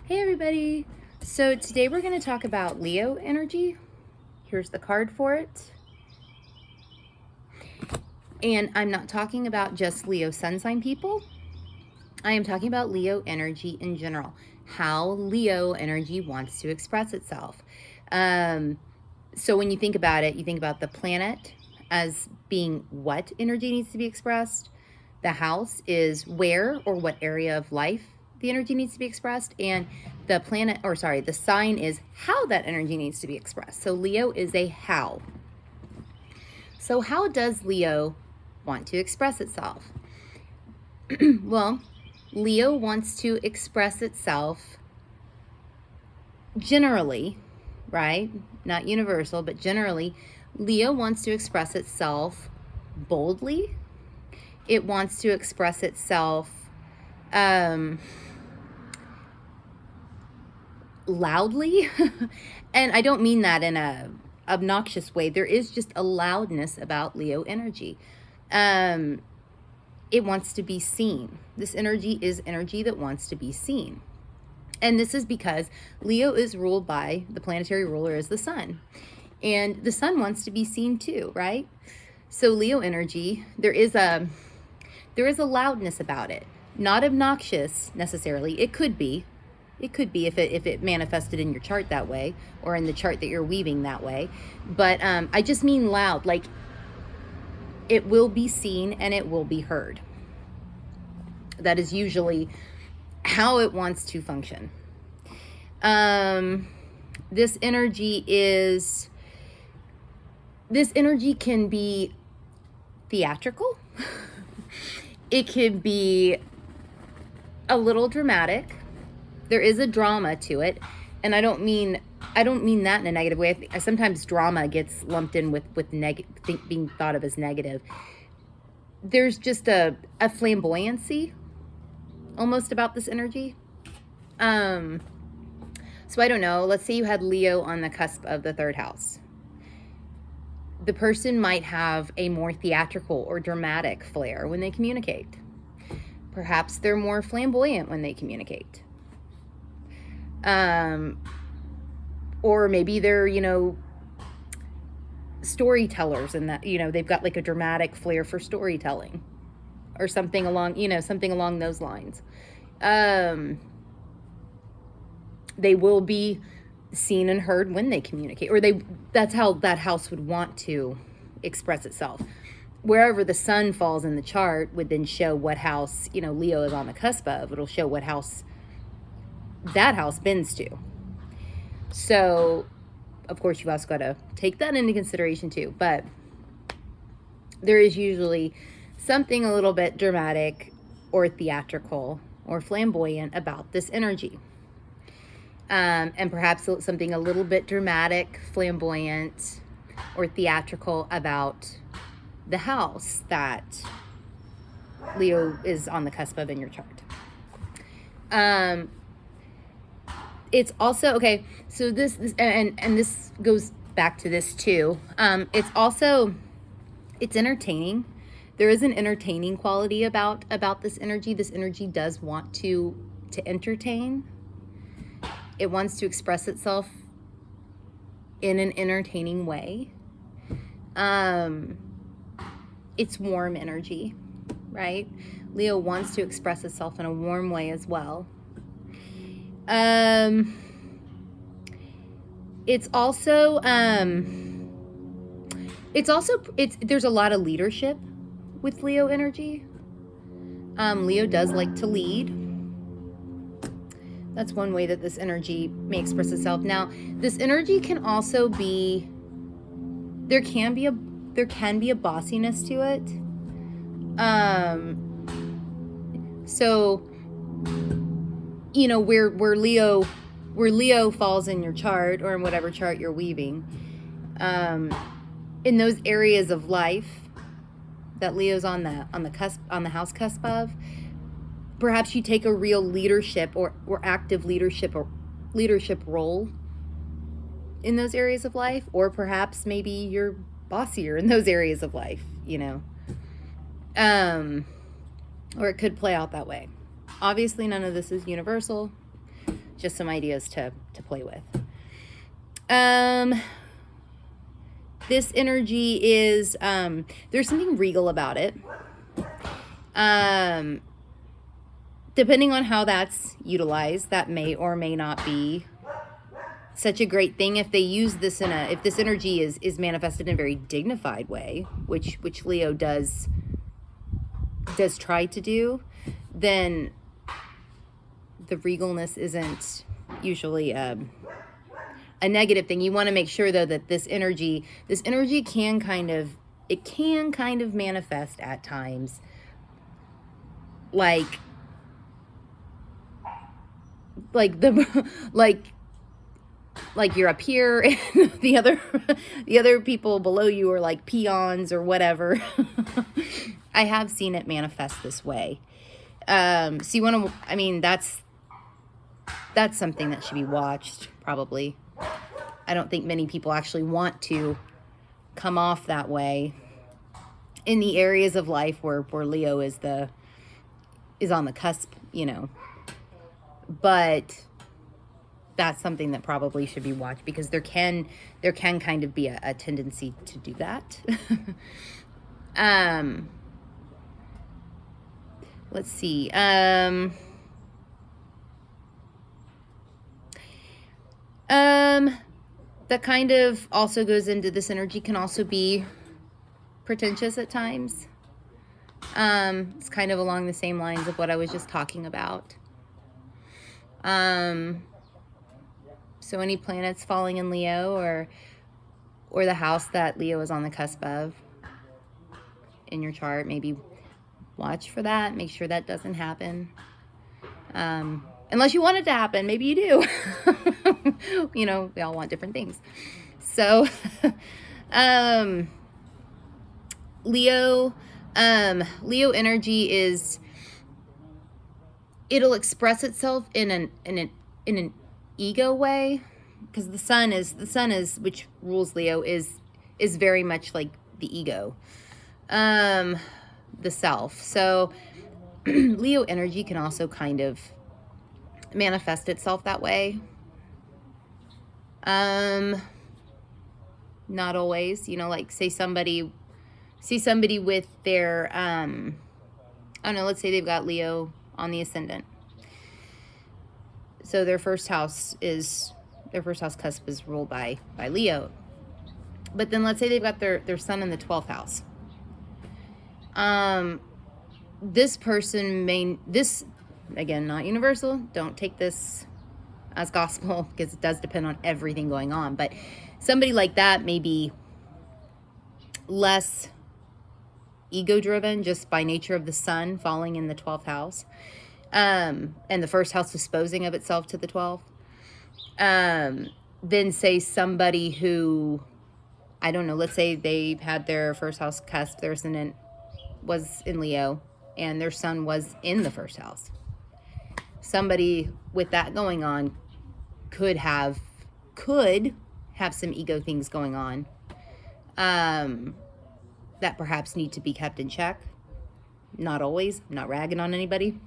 Hey everybody! So today we're going to talk about Leo energy. Here's the card for it. And I'm not talking about just Leo sun sign people. I am talking about Leo energy in general. How Leo energy wants to express itself. So when you think about it, you think about the planet as being what energy needs to be expressed. The house is where or what area of life the energy needs to be expressed, and the sign is how that energy needs to be expressed. So Leo is a how. So how does Leo want to express itself? Well, Leo wants to express itself generally, right? Not universal, but generally, Leo wants to express itself boldly. It wants to express itself loudly. And I don't mean that in a obnoxious way. There is just a loudness about Leo energy. It wants to be seen. This energy is energy that wants to be seen. And this is because Leo is ruled by, the planetary ruler is the sun. And the sun wants to be seen too, right? So Leo energy, there is a loudness about it. Not obnoxious necessarily. It could be. It could be if it manifested in your chart that way, or in the chart that you're weaving that way. But I just mean loud, like it will be seen and it will be heard. That is usually how it wants to function. This energy can be theatrical. It can be a little dramatic. There is a drama to it, and I don't mean that in a negative way. Sometimes drama gets lumped in with being thought of as negative. There's just a flamboyancy almost about this energy. So I don't know. Let's say you had Leo on the cusp of the third house. The person might have a more theatrical or dramatic flair when they communicate. Perhaps they're more flamboyant when they communicate. Or maybe they're, storytellers, and that, they've got like a dramatic flair for storytelling or something along those lines. They will be seen and heard when they communicate, or that's how that house would want to express itself. Wherever the sun falls in the chart would then show what house, Leo is on the cusp of. It'll show what house that house bends to. So, of course, you've also got to take that into consideration too. But there is usually something a little bit dramatic or theatrical or flamboyant about this energy. And perhaps something a little bit dramatic, flamboyant, or theatrical about the house that Leo is on the cusp of in your chart. It's also, okay, so this and this goes back to this too. It's entertaining. There is an entertaining quality about this energy. This energy does want to entertain. It wants to express itself in an entertaining way. It's warm energy, right? Leo wants to express itself in a warm way as well. There's a lot of leadership with Leo energy. Leo does like to lead. That's one way that this energy may express itself. Now, this energy can also be, there can be a bossiness to it. So, where Leo falls in your chart, or in whatever chart you're weaving, in those areas of life that Leo's on the house cusp of, perhaps you take a real leadership or active leadership role in those areas of life, or perhaps maybe you're bossier in those areas of life, or it could play out that way. Obviously, none of this is universal. just some ideas to play with. This energy is, there's something regal about it. Depending on how that's utilized, that may or may not be such a great thing. If they use this if this energy is manifested in a very dignified way, which Leo does try to do, then the regalness isn't usually a negative thing. You want to make sure though that this energy can kind of manifest at times like you're up here and the other people below you are like peons or whatever. I have seen it manifest this way. So you want to, I mean, that's something that should be watched, probably. I don't think many people actually want to come off that way in the areas of life where Leo is on the cusp, you know. But that's something that probably should be watched, because there can kind of be a tendency to do that. Let's see. That kind of also goes into this energy, can also be pretentious at times. It's kind of along the same lines of what I was just talking about. So any planets falling in Leo or the house that Leo is on the cusp of in your chart, maybe watch for that. Make sure that doesn't happen. Unless you want it to happen, maybe you do. You know, we all want different things. So, Leo energy is, it'll express itself in an ego way, because the sun is which rules Leo is very much like the ego, the self. So Leo energy can also kind of manifest itself that way. Not always, you know, like see somebody with their, I don't know, let's say they've got Leo on the ascendant. So their first house cusp is ruled by Leo. But then let's say they've got their sun in the 12th house. This person this, again, not universal. Don't take this as gospel, because it does depend on everything going on. But somebody like that may be less ego-driven just by nature of the sun falling in the 12th house. And the first house disposing of itself to the 12th. Then say somebody who, I don't know, let's say they had their first house cusp, their ascendant was in Leo, and their sun was in the first house. Somebody with that going on could have some ego things going on that perhaps need to be kept in check. Not always. I'm not ragging on anybody.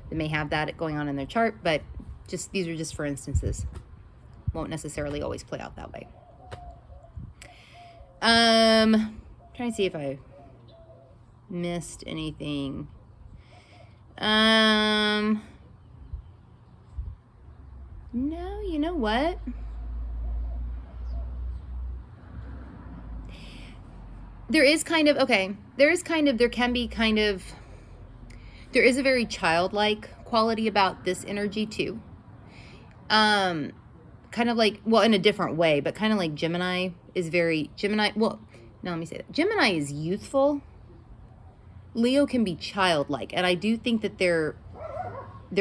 They may have that going on in their chart, but these are just for instances. Won't necessarily always play out that way. Trying to see if I missed anything. No, you know what? There is a very childlike quality about this energy too. Kind of like, well, in a different way, but kind of like Gemini, well, no, let me say that. Gemini is youthful. Leo can be childlike, and I do think that they're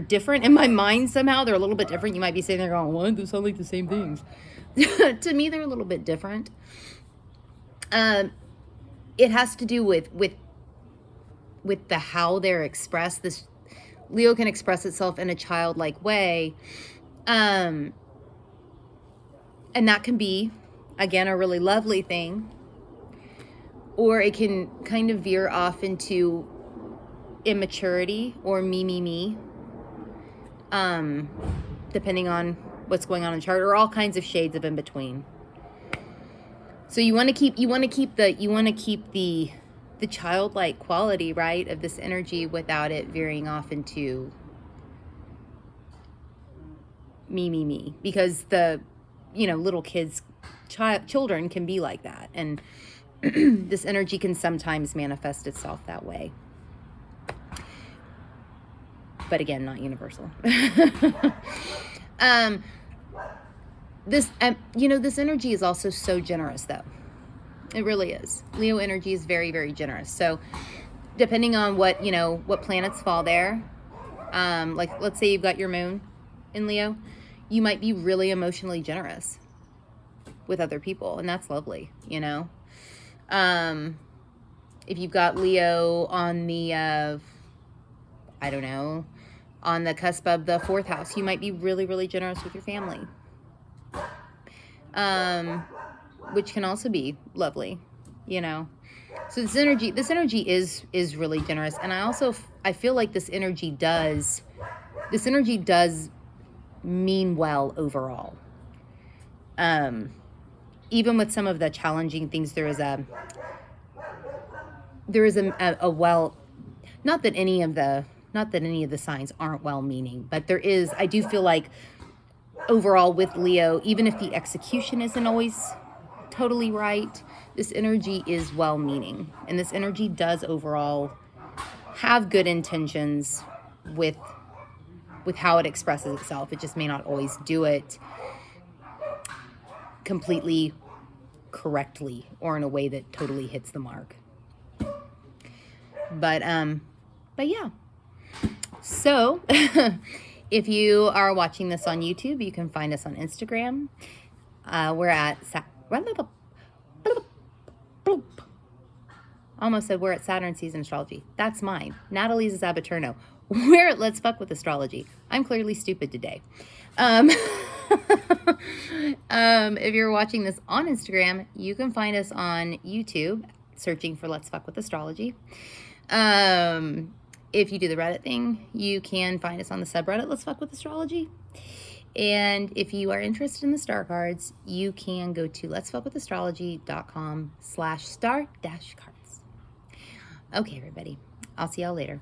different in my mind somehow. They're a little bit different. You might be sitting there going, "What? They sound like the same things." To me, they're a little bit different. It has to do with the how they're expressed. This Leo can express itself in a childlike way, and that can be, again, a really lovely thing, or it can kind of veer off into immaturity or me. depending on what's going on in the chart, or all kinds of shades of in between. So you want to keep the childlike quality, right, of this energy without it veering off into me, because the, you know, little kids, children can be like that, and this energy can sometimes manifest itself that way. But again, not universal. This energy is also so generous, though. It really is. Leo energy is very, very generous. So depending on what planets fall there, like let's say you've got your moon in Leo, you might be really emotionally generous with other people, and that's lovely, you know. If you've got Leo on the, on the cusp of the 4th house, you might be really, really generous with your family. Which can also be lovely, you know. So this energy is really generous, and I feel like this energy does mean well overall. Even with some of the challenging things, there is a well, not that any of the signs aren't well-meaning, but I do feel like overall with Leo, even if the execution isn't always totally right, this energy is well-meaning, and this energy does overall have good intentions with how it expresses itself. It just may not always do it completely correctly or in a way that totally hits the mark. But yeah. So if you are watching this on YouTube, you can find us on Instagram. We're at almost said we're at Saturn Season Astrology. That's mine. Natalie's is Abaturno. We're at Let's Fuck with Astrology. I'm clearly stupid today. If you're watching this on Instagram, you can find us on YouTube, searching for Let's Fuck with Astrology. If you do the Reddit thing, you can find us on the subreddit Let's Fuck with Astrology. And if you are interested in the star cards, you can go to letsfuckwithastrology.com/star-cards. Okay, everybody. I'll see y'all later.